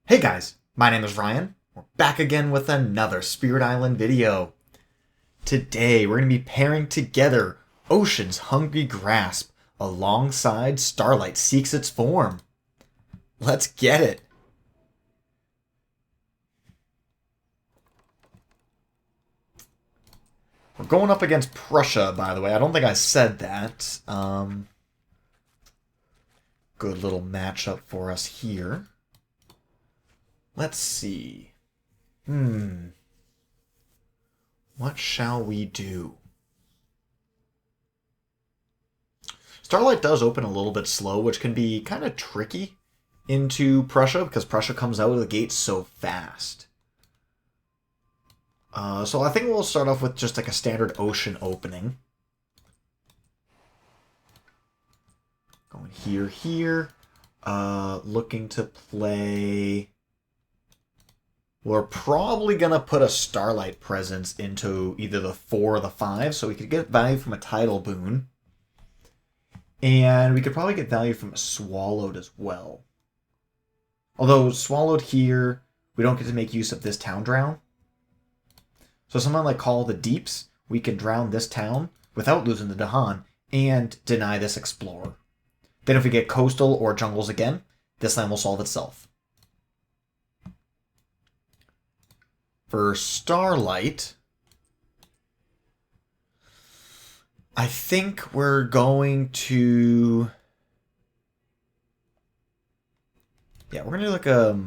Hey guys, my name is Ryan. We're back again with another Spirit Island video. Today we're going to be pairing together Ocean's Hungry Grasp alongside Starlight Seeks Its Form. Let's get it! We're going up against Prussia, by the way. I don't think I said that. Good little matchup for us here. Let's see. What shall we do? Starlight does open a little bit slow, which can be kind of tricky into Prussia because Prussia comes out of the gate so fast. So I think we'll start off with just like a standard ocean opening. Going here. Looking to play... We're probably going to put a Starlight presence into either the 4 or the 5, so we could get value from a Tidal Boon. And we could probably get value from a Swallowed as well. Although Swallowed here, we don't get to make use of this town drown. So someone like Call of the Deeps, we can drown this town without losing the Dahan and deny this Explorer. Then if we get Coastal or Jungles again, this land will solve itself. For Starlight, I think we're going to... Yeah, we're going to do like a...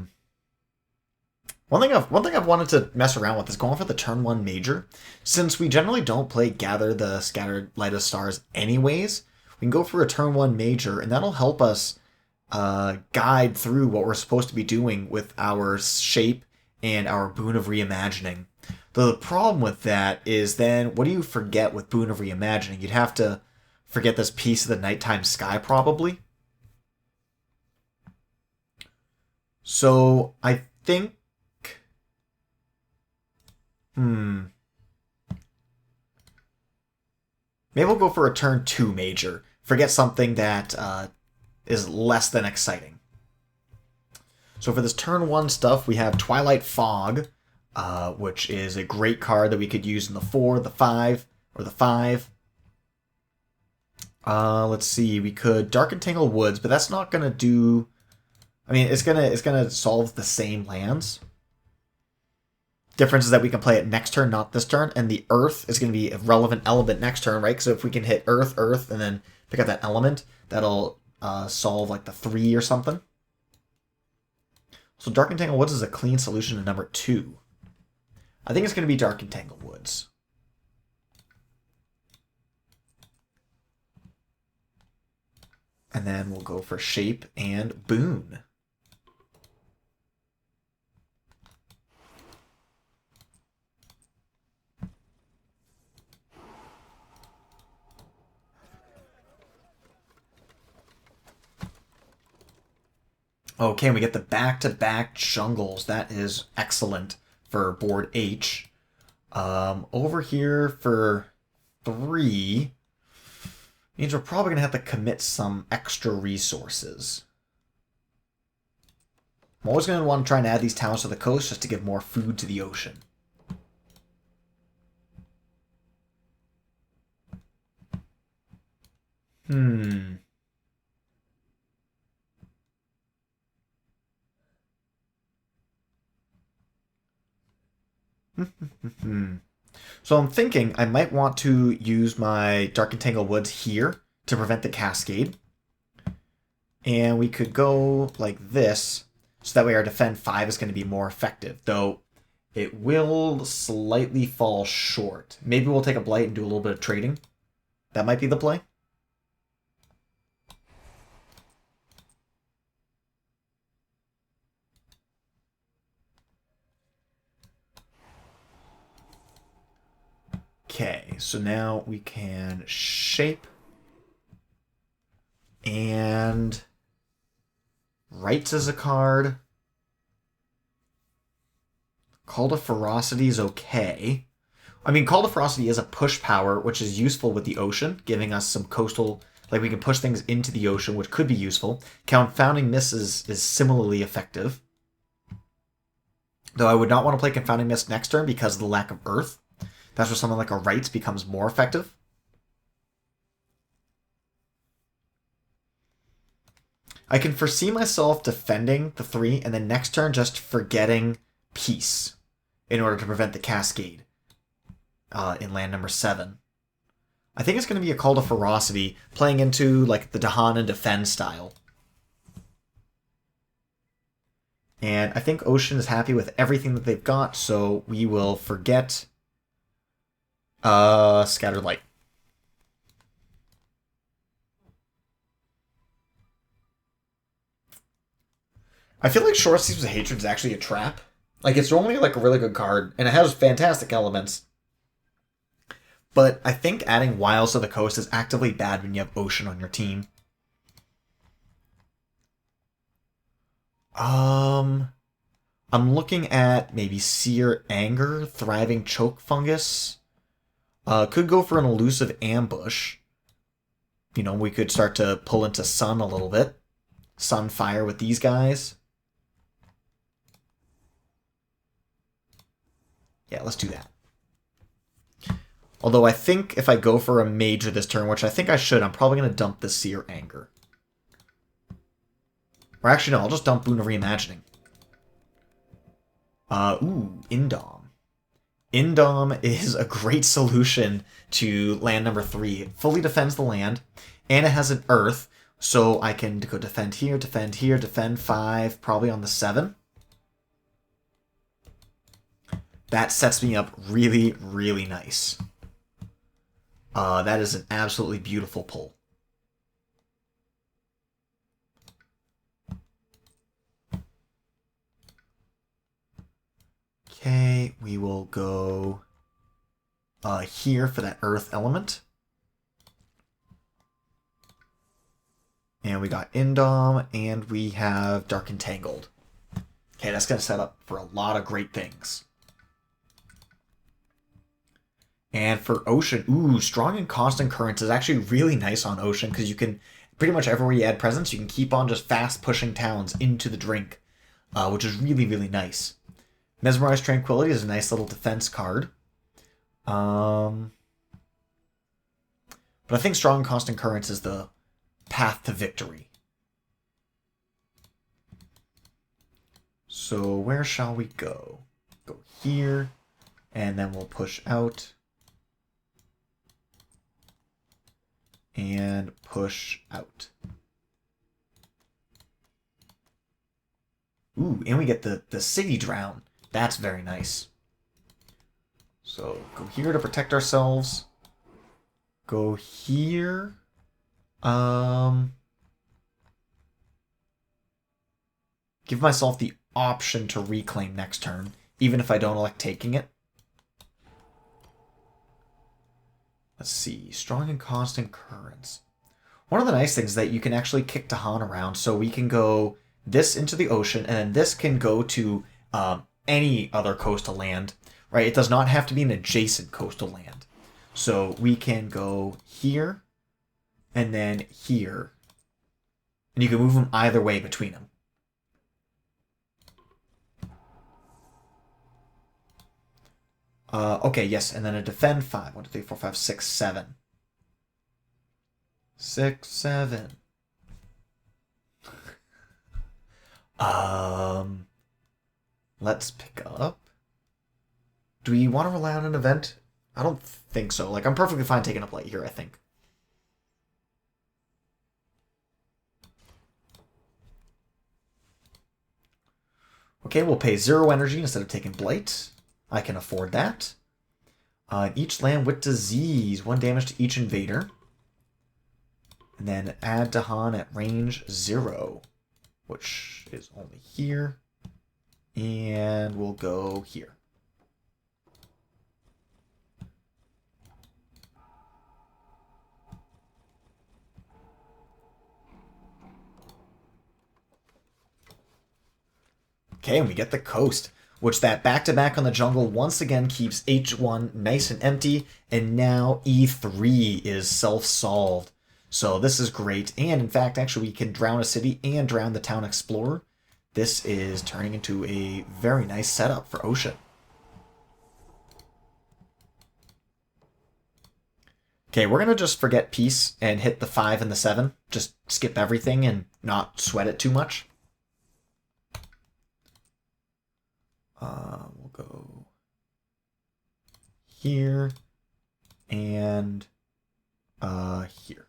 One thing I've wanted to mess around with is going for the turn 1 major. Since we generally don't play Gather the Scattered Light of Stars anyways, we can go for a turn 1 major, and that'll help us guide through what we're supposed to be doing with our shape and our Boon of Reimagining. Though the problem with that is then, what do you forget with Boon of Reimagining? You'd have to forget this piece of the nighttime sky, probably. So, I think... Maybe we'll go for a turn 2 major. Forget something that is less than exciting. So for this turn 1 stuff, we have Twilight Fog, which is a great card that we could use in the 4, the 5, or the 5. Let's see, we could Dark Tangled Woods, but that's not gonna do... I mean, it's gonna solve the same lands. Difference is that we can play it next turn, not this turn, and the Earth is going to be a relevant element next turn, right? So if we can hit Earth, and then pick up that element, that'll solve like the 3 or something. So Dark Tangled Woods is a clean solution to number 2. I think it's going to be Dark Tangled Woods. And then we'll go for Shape and Boon. Okay, we get the back-to-back jungles. That is excellent for board H. Over here for 3 means we're probably going to have to commit some extra resources. I'm always going to want to try and add these towns to the coast just to give more food to the ocean. So I'm thinking I might want to use my Dark and Tangled Woods here to prevent the cascade. And we could go like this, so that way our defend 5 is going to be more effective, though it will slightly fall short. Maybe we'll take a blight and do a little bit of trading. That might be the play. Okay, so now we can shape and Rights as a card. Call to Ferocity is okay. I mean, Call to Ferocity is a push power, which is useful with the ocean, giving us some coastal... Like, we can push things into the ocean, which could be useful. Confounding Miss is similarly effective. Though I would not want to play Confounding Mist next turn because of the lack of Earth. That's where something like a Rites becomes more effective. I can foresee myself defending the 3 and then next turn just forgetting Peace in order to prevent the Cascade in land number 7. I think it's going to be a Call to Ferocity, playing into like the Dahan and Defend style. And I think Ocean is happy with everything that they've got, so we will forget Scattered Light. I feel like Short Sleeves of Hatred is actually a trap. Like, it's normally like a really good card, and it has fantastic elements. But I think adding Wilds to the Coast is actively bad when you have Ocean on your team. I'm looking at maybe Sear Anger, Thriving Choke Fungus. Could go for an Elusive Ambush. You know, we could start to pull into Sun a little bit. Sunfire with these guys. Yeah, let's do that. Although I think if I go for a Major this turn, which I think I should, I'm probably going to dump the Sear Anger. Or actually, no, I'll just dump Boon of Reimagining. Indom. Indom is a great solution to land number 3. It fully defends the land, and it has an Earth, so I can go defend here, defend 5, probably on the 7. That sets me up really, really nice. That is an absolutely beautiful pull. Okay, we will go here for that Earth element. And we got Indom, and we have Dark Entangled. Okay, that's going to set up for a lot of great things. And for Ocean, Strong and Constant Currents is actually really nice on Ocean because you can, pretty much everywhere you add presence, you can keep on just fast pushing towns into the drink, which is really, really nice. Mesmerized Tranquility is a nice little defense card. But I think Strong and Constant Currents is the path to victory. So where shall we go? Go here, and then we'll push out. And push out. Ooh, and we get the City Drown. That's very nice. So go here to protect ourselves. Go here. Give myself the option to reclaim next turn, even if I don't elect taking it. Let's see. Strong and Constant Currents. One of the nice things is that you can actually kick Dahan around, so we can go this into the ocean, and then this can go to any other coastal land, right? It does not have to be an adjacent coastal land. So we can go here, and then here. And you can move them either way between them. Okay, yes, and then a defend 5. 1, 2, 3, 4, 5, 6, 7. 6, 7. Let's pick up. Do we want to rely on an event? I don't think so. Like, I'm perfectly fine taking up light here, I think. Okay, we'll pay 0 energy instead of taking blight. I can afford that. Each land with disease, 1 damage to each invader. And then add Dahan at range 0, which is only here. And we'll go here. Okay, and we get the coast, which that back-to-back on the jungle once again keeps H1 nice and empty, and now E3 is self-solved. So this is great, and in fact, actually, we can drown a city and drown the town explorer. this is turning into a very nice setup for Ocean. Okay, we're going to just forget peace and hit the 5 and the 7. Just skip everything and not sweat it too much. We'll go here and here.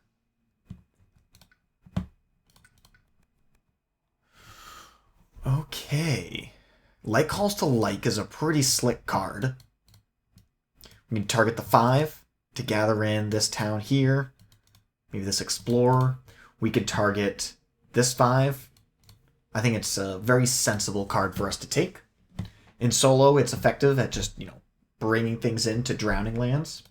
Okay. Like Calls to Like is a pretty slick card. We can target the 5 to gather in this town here. Maybe this Explorer. We could target this 5. I think it's a very sensible card for us to take. In solo, it's effective at just, bringing things into Drowning Lands.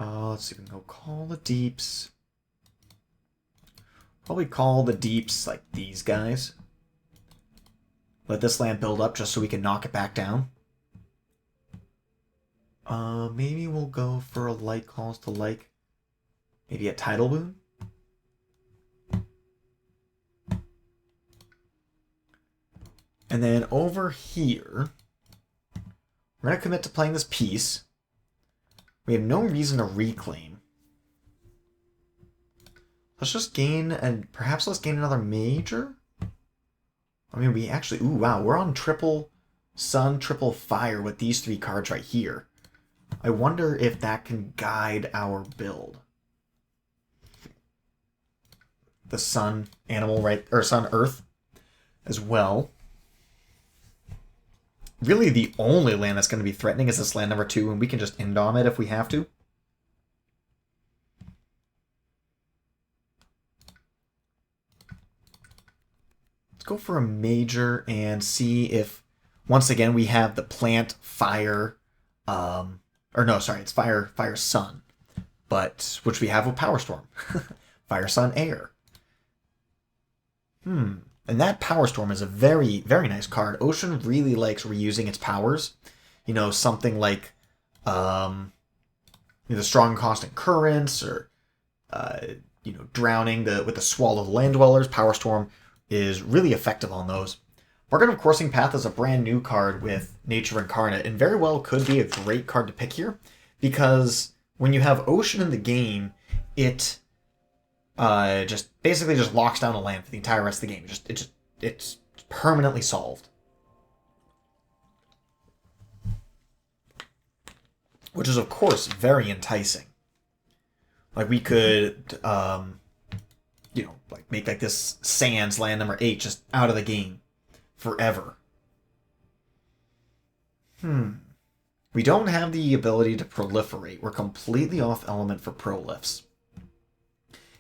Let's see, we can go Call the Deeps. Probably call the Deeps like these guys. Let this land build up just so we can knock it back down. Maybe we'll go for a Like Calls to Like. Maybe a Tidal Boon. And then over here, we're going to commit to playing this piece. We have no reason to reclaim. Let's just gain, and perhaps let's gain another major? I mean, we actually, ooh, wow, we're on triple sun, triple fire with these 3 cards right here. I wonder if that can guide our build. The sun animal, right, or sun earth as well. Really, the only land that's going to be threatening is this land number 2, and we can just Indom it if we have to. Let's go for a major and see if, once again, we have the plant, fire, or no, sorry, it's fire, sun, but, which we have with Power Storm. Fire, sun, air. And that Power Storm is a very, very nice card. Ocean really likes reusing its powers. Something like the Strong Constant Currents, or drowning with the Swallow of the Land Dwellers. Power Storm is really effective on those. Bargain of Coursing Path is a brand new card with Nature Incarnate, and very well could be a great card to pick here, because when you have Ocean in the game, it just basically just locks down a land for the entire rest of the game. It's permanently solved. Which is, of course, very enticing. Like, we could, make like this Sands land number 8 just out of the game forever. We don't have the ability to proliferate. We're completely off element for prolifs.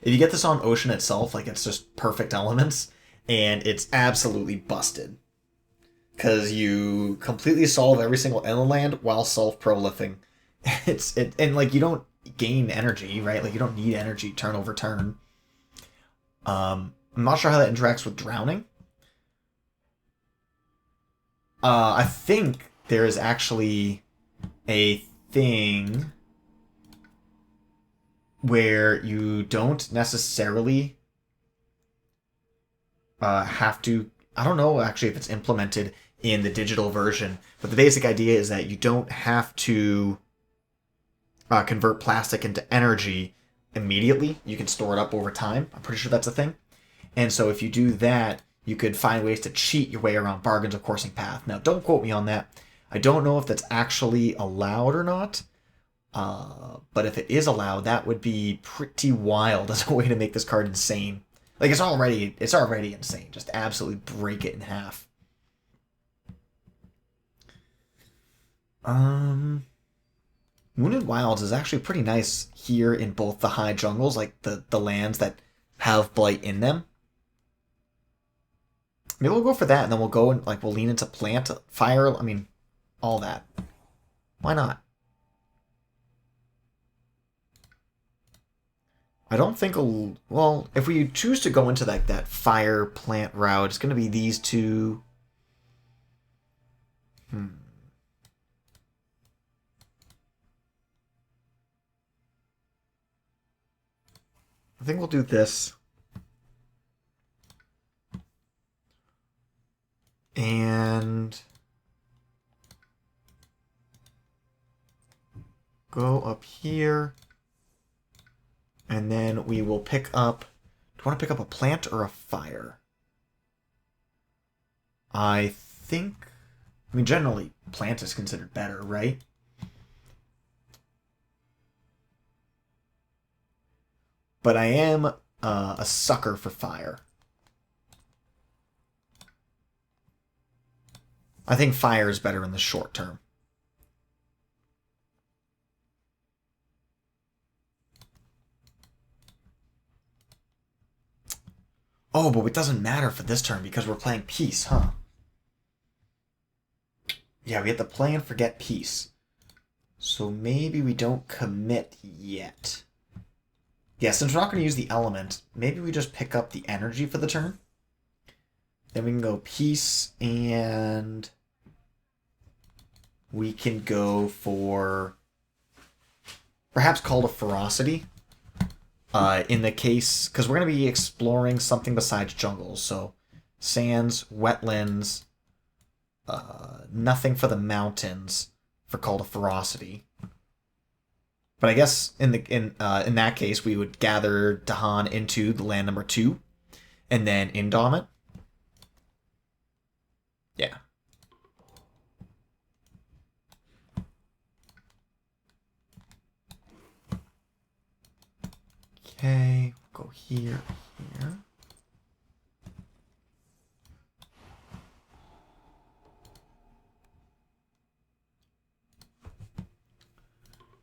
If you get this on Ocean itself, it's just perfect elements, and it's absolutely busted. Because you completely solve every single inland land while self-prolifing. And you don't gain energy, right? You don't need energy turn over turn. I'm not sure how that interacts with drowning. I think there is actually a thing where you don't necessarily have to... I don't know actually if it's implemented in the digital version, but the basic idea is that you don't have to convert plastic into energy immediately. You can store it up over time. I'm pretty sure that's a thing. And so if you do that, you could find ways to cheat your way around Bargains of Coursing Path. Now, don't quote me on that. I don't know if that's actually allowed or not. But if it is allowed, that would be pretty wild as a way to make this card insane. It's already insane. Just absolutely break it in half. Wounded Wilds is actually pretty nice here in both the high jungles, the lands that have blight in them. Maybe we'll go for that, and then we'll go and we'll lean into plant, fire, all that. Why not? I don't think if we choose to go into that fire plant route, it's going to be these two. I think we'll do this. And go up here. And then we will pick up... Do you want to pick up a plant or a fire? I think... I mean, generally, plant is considered better, right? But I am a sucker for fire. I think fire is better in the short term. Oh, but it doesn't matter for this turn because we're playing peace, huh? Yeah, we have to play and forget peace. So maybe we don't commit yet. Yeah, since we're not going to use the element, maybe we just pick up the energy for the turn. Then we can go peace, and we can go for perhaps Call to Ferocity. In the case, because we're going to be exploring something besides jungles, so sands, wetlands, nothing for the mountains for Call to Ferocity. But I guess in that case, we would gather Dahan into the land number 2, and then Indom it. Yeah. Okay, go here, here.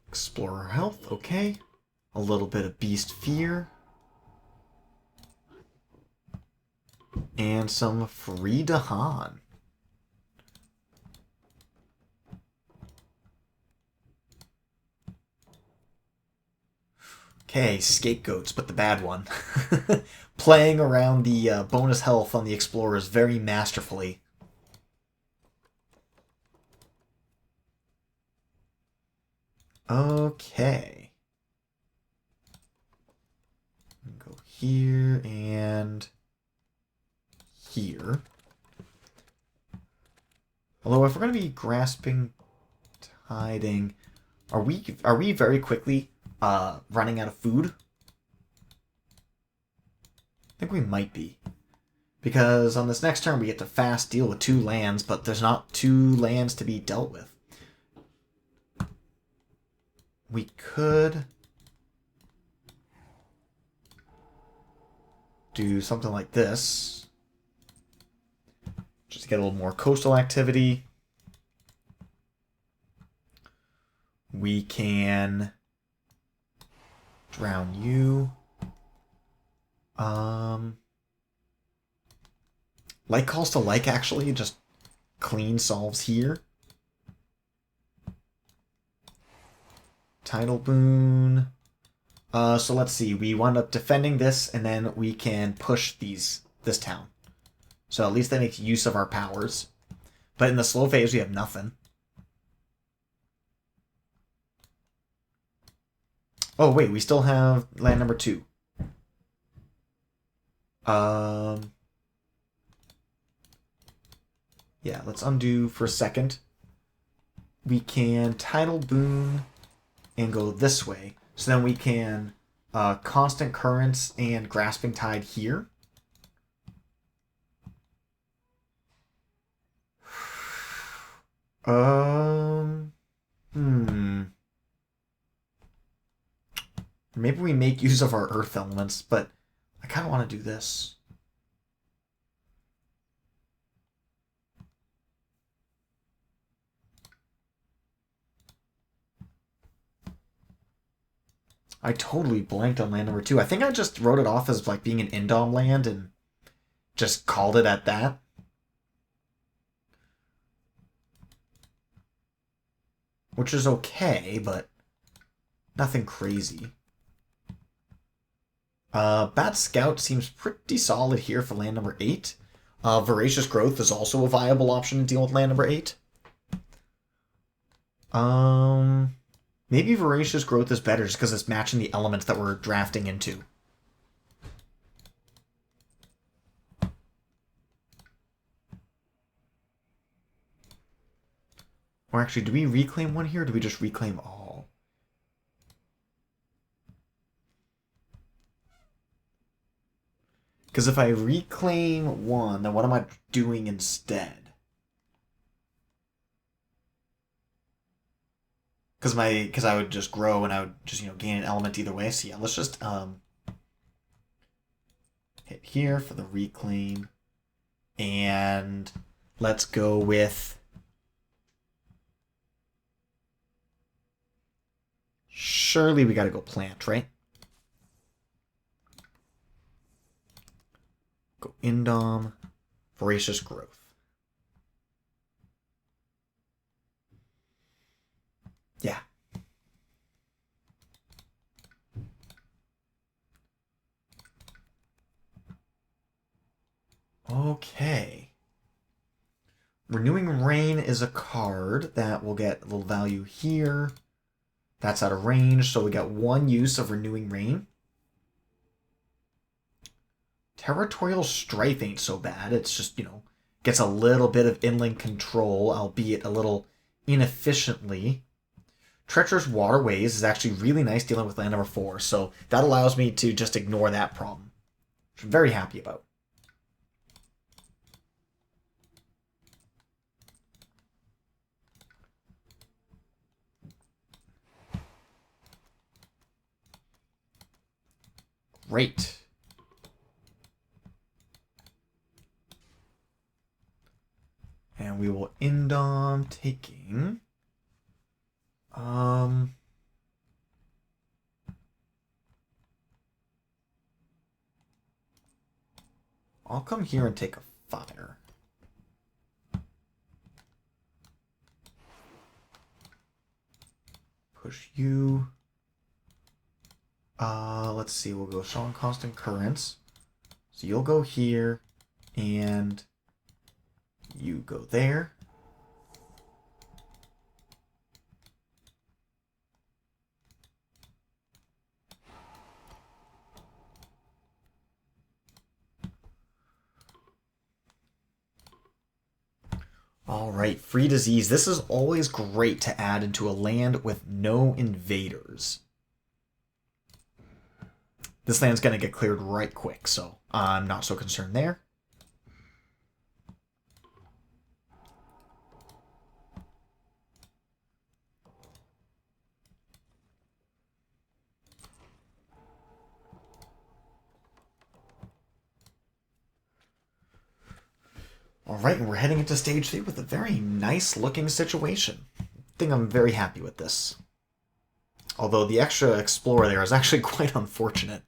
Explorer health, okay. A little bit of beast fear. And some free Dahan. Okay, scapegoats, but the bad one. Playing around the bonus health on the explorers very masterfully. Okay. Go here and here. Although if we're going to be grasping, tiding, are we very quickly running out of food? I think we might be. Because on this next turn we get to fast deal with 2 lands, but there's not 2 lands to be dealt with. We could do something like this. Just to get a little more coastal activity. We can drown you. Like calls to like, actually, just clean solves here. Tidal boon. So let's see. We wound up defending this, and then we can push this town. So at least that makes use of our powers. But in the slow phase, we have nothing. Oh, wait. We still have land number 2. Yeah, let's undo for a second. We can tidal boon and go this way. So then we can constant currents and grasping tide here. Maybe we make use of our earth elements, but I kind of want to do this. I totally blanked on land number 2. I think I just wrote it off as like being an Indom land and just called it at that. Which is okay, but nothing crazy. Bat Scout seems pretty solid here for land number 8. Voracious Growth is also a viable option to deal with land number 8. Maybe Voracious Growth is better just because it's matching the elements that we're drafting into. Or actually, do we reclaim one here, or do we just reclaim all? Because if I reclaim one, then what am I doing instead? Because I would just grow and I would just gain an element either way. So yeah, let's just hit here for the reclaim, and let's go with surely we got to go plant, right? Go Indom, voracious growth. Yeah. Okay. Renewing Rain is a card that will get a little value here. That's out of range, so we got one use of Renewing Rain. Territorial Strife ain't so bad. It's just, gets a little bit of inland control, albeit a little inefficiently. Treacherous Waterways is actually really nice dealing with land number 4, so that allows me to just ignore that problem, which I'm very happy about. Great. And we will end on taking... I'll come here and take a fire. Push you. Let's see, we'll go Sean Constant Currents. So you'll go here, and you go there. All right, free disease. This is always great to add into a land with no invaders. This land's going to get cleared right quick, so I'm not so concerned there. All right, we're heading into stage 3 with a very nice looking situation. I think I'm very happy with this. Although the extra explorer there is actually quite unfortunate.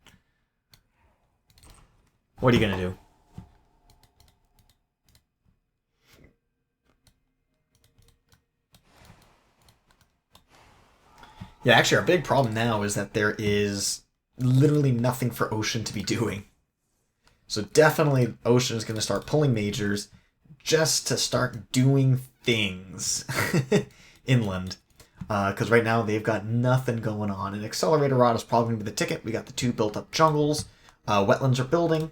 What are you going to do? Yeah, actually our big problem now is that there is literally nothing for Ocean to be doing. So definitely Ocean is going to start pulling majors just to start doing things inland. Because right now they've got nothing going on. And Accelerator Rod is probably going to be the ticket. We got the 2 built-up jungles. Wetlands are building.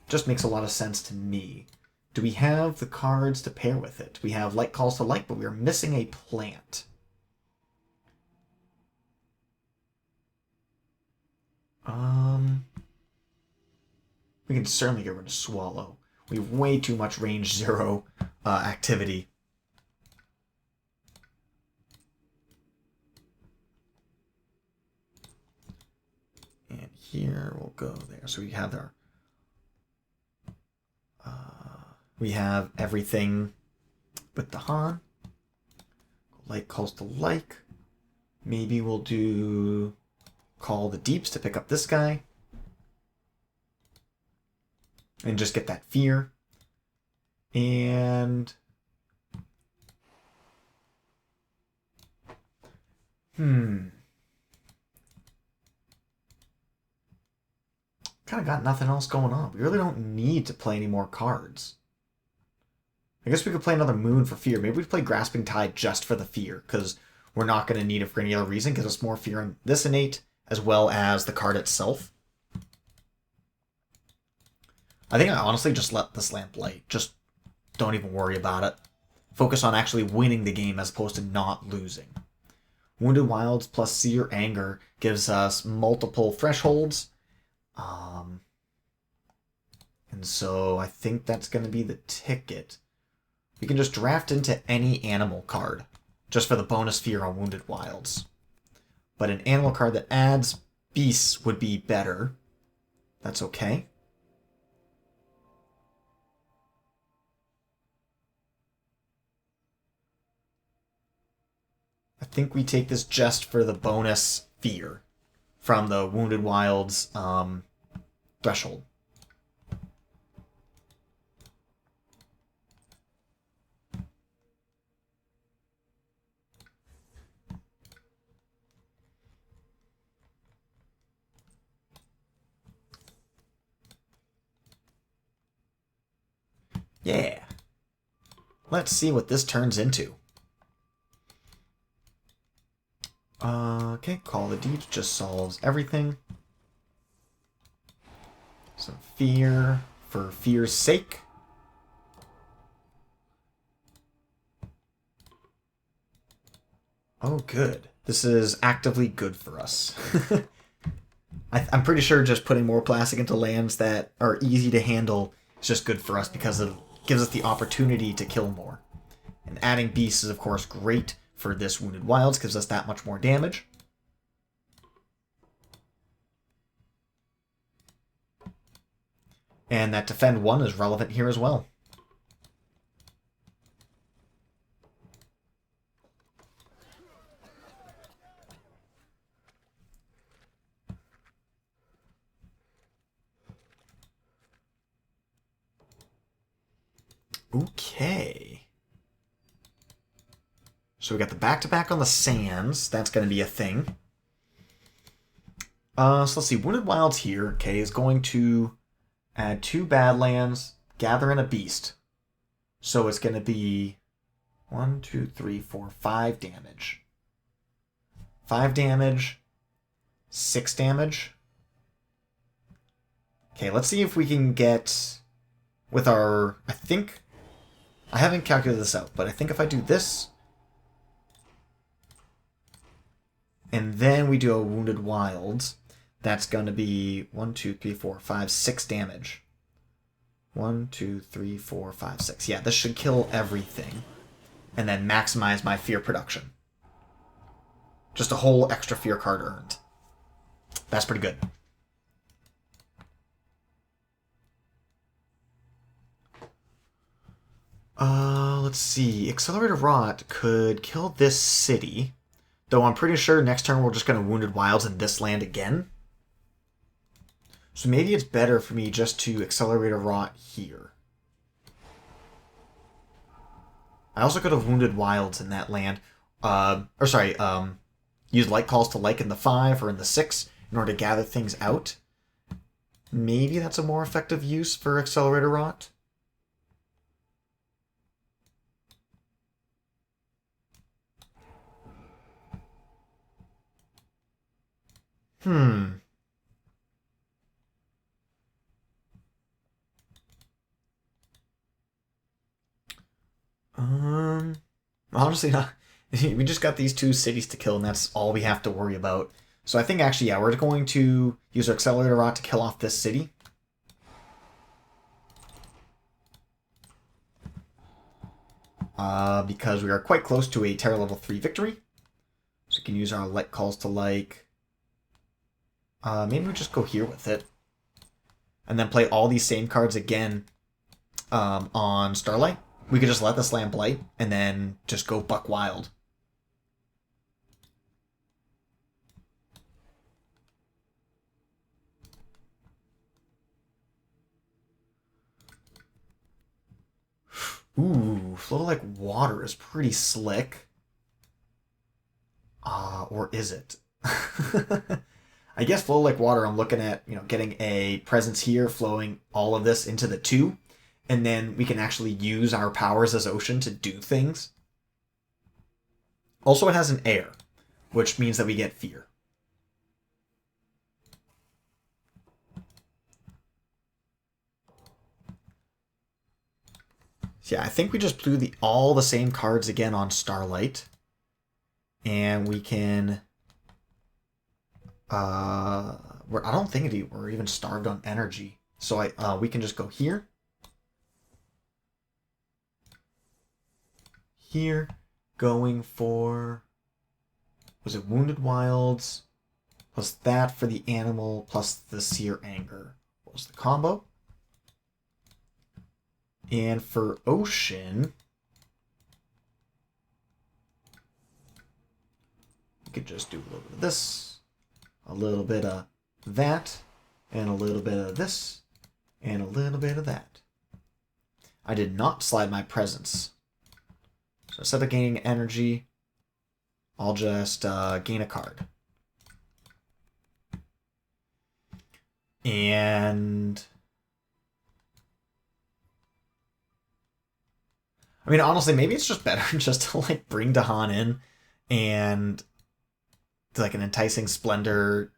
Just makes a lot of sense to me. Do we have the cards to pair with it? We have Light Calls to Light, but we are missing a plant. We can certainly get rid of Swallow. We have way too much range 0 activity. And here we'll go there. So we have our... we have everything with the Han. Light Calls to Like. Maybe we'll do Call the Deeps to pick up this guy. And just get that fear. And... kind of got nothing else going on. We really don't need to play any more cards. I guess we could play another Moon for fear. Maybe we play Grasping Tide just for the fear, because we're not going to need it for any other reason, because it's more fear in this innate, as well as the card itself. I think I honestly just let this lamp light. Just don't even worry about it. Focus on actually winning the game as opposed to not losing. Wounded Wilds plus Seer Anger gives us multiple thresholds. And so I think that's going to be the ticket. We can just draft into any animal card, just for the bonus fear on Wounded Wilds. But an animal card that adds beasts would be better. That's okay. I think we take this just for the bonus fear from the Wounded Wilds threshold. Yeah. Let's see what this turns into. Okay, Call the Deep just solves everything. Some fear for fear's sake. Oh, good. This is actively good for us. I'm pretty sure just putting more plastic into lands that are easy to handle is just good for us because it gives us the opportunity to kill more. And adding beasts is, of course, great for this Wounded Wilds, gives us that much more damage. And that Defend 1 is relevant here as well. Okay. So we got the back-to-back on the Sands. That's going to be a thing. So let's see. Wounded Wilds here, okay, is going to add 2 Badlands, gather in a Beast. So it's going to be 1, 2, 3, 4, 5 damage. 5 damage, 6 damage. Okay, let's see if we can get with our, I haven't calculated this out, but I think if I do this, and then we do a Wounded Wilds, that's going to be 1, 2, 3, 4, 5, 6 damage. 1, 2, 3, 4, 5, 6. Yeah, this should kill everything. And then maximize my fear production. Just a whole extra fear card earned. That's pretty good. Let's see. Accelerated Rot could kill this city. Though I'm pretty sure next turn we're just going to Wounded Wilds in this land again. So maybe it's better for me just to Accelerate a Rot here. I also could have Wounded Wilds in that land. Use Light Calls to Like in the 5 or in the 6 in order to gather things out. Maybe that's a more effective use for Accelerator Rot. Honestly, not. We just got these 2 cities to kill, and that's all we have to worry about. So I think, actually, yeah, we're going to use our Accelerator Rot to kill off this city. Because we are quite close to a Terror Level 3 victory. So we can use our Light Calls to Like. Maybe we just go here with it. And then play all these same cards again on Starlight. We could just let this land blight and then just go buck wild. Ooh, Flow Like Water is pretty slick. Or is it? I guess Flow Like Water, I'm looking at, getting a presence here, flowing all of this into the 2. And then we can actually use our powers as Ocean to do things. Also, it has an air, which means that we get fear. So yeah, I think we just blew all the same cards again on Starlight. And we can... I don't think we're even starved on energy. So we can just go here. Here. Going for... Was it Wounded Wilds? Plus that for the animal, plus the Seer Anger. What was the combo? And for Ocean... We could just do a little bit of this, a little bit of that, and a little bit of this, and a little bit of that. I did not slide my presence. So instead of gaining energy, I'll just gain a card. And... I mean, honestly, maybe it's just better just to, like, bring Dahan in and... like an Enticing Splendor,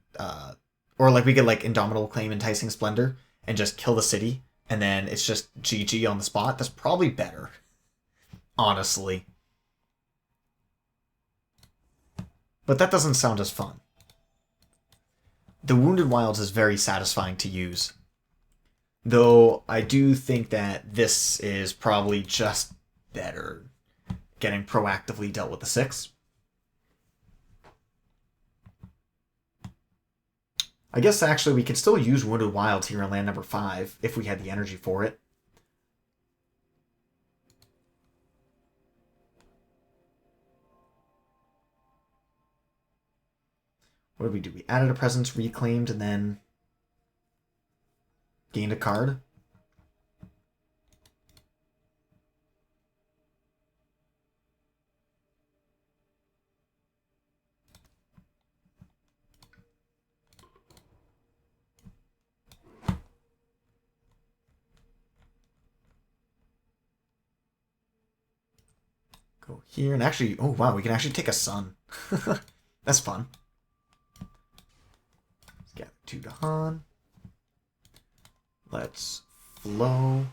or like we could like Indomitable Claim Enticing Splendor and just kill the city, and then it's just GG on the spot. That's probably better, honestly. But that doesn't sound as fun. The Wounded Wilds is very satisfying to use, though I do think that this is probably just better, getting proactively dealt with the 6. I guess actually we could still use Wounded Wilds here in land number 5 if we had the energy for it. What did we do? We added a presence, reclaimed, and then gained a card. Go here, and actually, oh wow, we can actually take a sun. That's fun. Let's get 2 Dahan. Let's flow.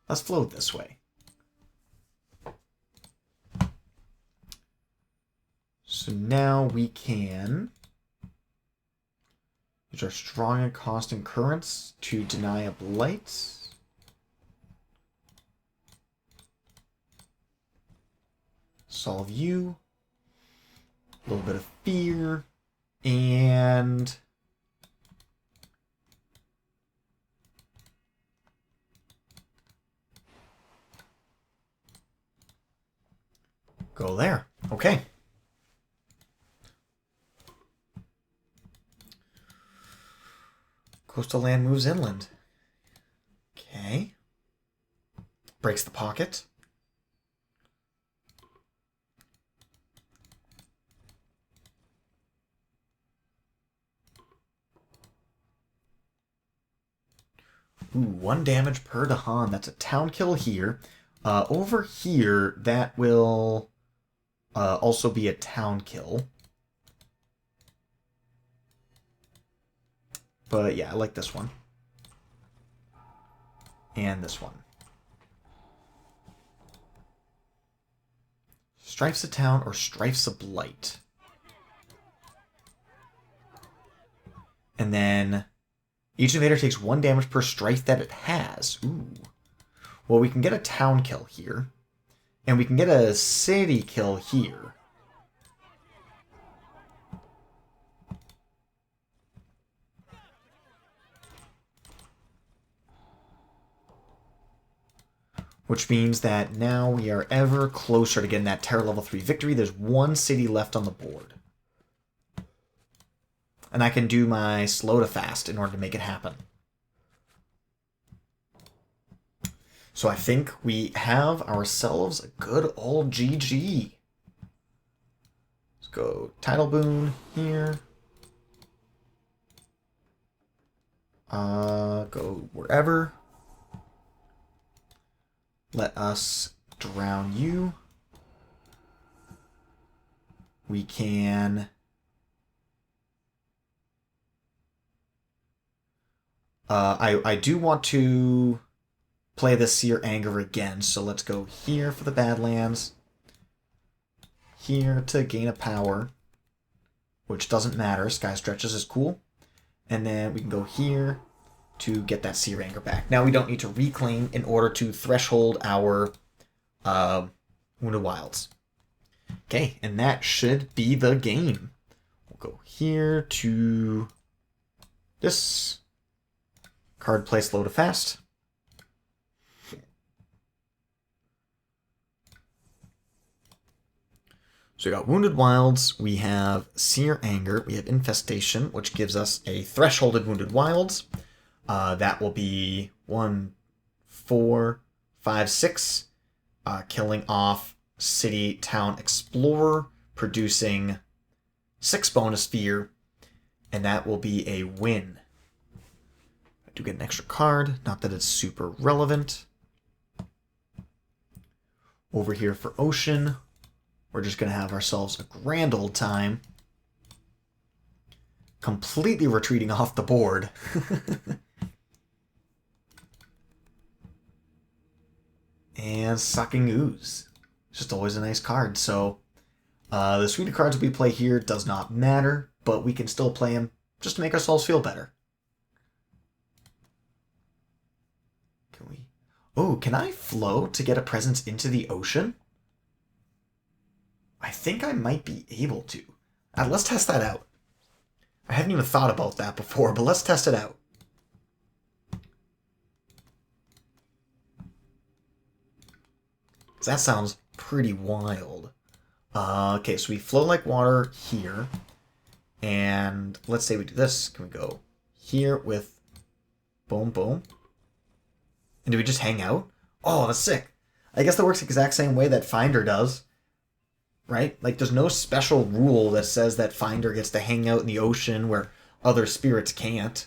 Let's flow this way. So now we can use our strong and constant currents to deny a blight. Solve you. A little bit of fear. And go there. Okay. Coastal land moves inland. Okay. Breaks the pocket. Ooh, 1 damage per Dahan. That's a town kill here. Over here, that will also be a town kill. But yeah, I like this one. And this one. Strifes a town or strifes a blight. And then each invader takes 1 damage per strife that it has. Ooh. Well, we can get a town kill here. And we can get a city kill here. Which means that now we are ever closer to getting that Terror level 3 victory. There's 1 city left on the board. And I can do my slow to fast in order to make it happen. So I think we have ourselves a good old GG. Let's go Tidal Boon here. Go wherever. Let us drown you. We can I do want to play the Seer Anger again, so let's go here for the Badlands. Here to gain a power, which doesn't matter. Sky Stretches is cool. And then we can go here to get that Seer Anger back. Now we don't need to reclaim in order to threshold our Wounded Wilds. Okay, and that should be the game. We'll go here to this. Card play slow to fast. So we got Wounded Wilds, we have Seer Anger, we have Infestation, which gives us a thresholded Wounded Wilds. That will be 1, 4, 5, 6, killing off City, Town, Explorer, producing 6 bonus fear, and that will be a win. I do get an extra card, not that it's super relevant. Over here for Ocean, we're just going to have ourselves a grand old time. Completely retreating off the board. And Sucking Ooze. Just always a nice card. So the suite of cards we play here does not matter, but we can still play them just to make ourselves feel better. Can we... Oh, can I flow to get a presence into the ocean? I think I might be able to. Let's test that out. I haven't even thought about that before, but let's test it out. That sounds pretty wild. Okay, so we flow like water here. And let's say we do this. Can we go here with boom, boom? And do we just hang out? Oh, that's sick. I guess that works the exact same way that Finder does. Right? Like, there's no special rule that says that Finder gets to hang out in the ocean where other spirits can't.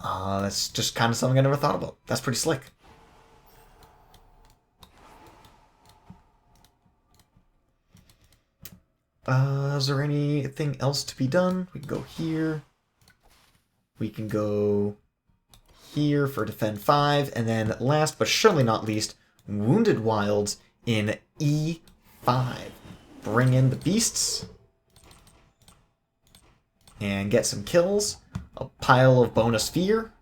That's just kind of something I never thought about. That's pretty slick. Is there anything else to be done? We can go here. We can go here for Defend 5. And then last but surely not least, Wounded Wilds in E5. Bring in the beasts. And get some kills. A pile of bonus fear.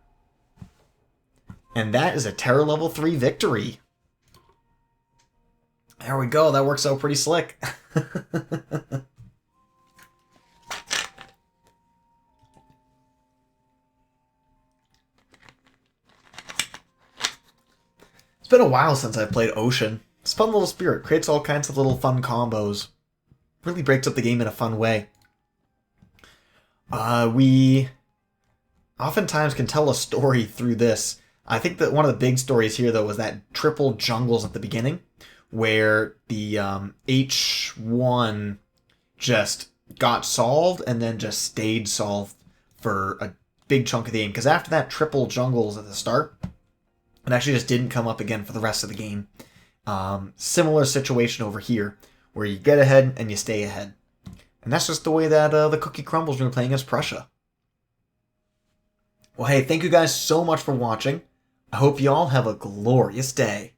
And that is a Terror level 3 victory. There we go. That works out pretty slick. It's been a while since I've played Ocean. It's a fun little spirit. Creates all kinds of little fun combos. Really breaks up the game in a fun way. We oftentimes can tell a story through this. I think that one of the big stories here, though, was that triple jungles at the beginning, where the H1 just got solved and then just stayed solved for a big chunk of the game. Because after that triple jungles at the start, it actually just didn't come up again for the rest of the game. Similar situation over here, where you get ahead and you stay ahead. And that's just the way that the cookie crumbles when you're playing as Prussia. Well, hey, thank you guys so much for watching. I hope you all have a glorious day.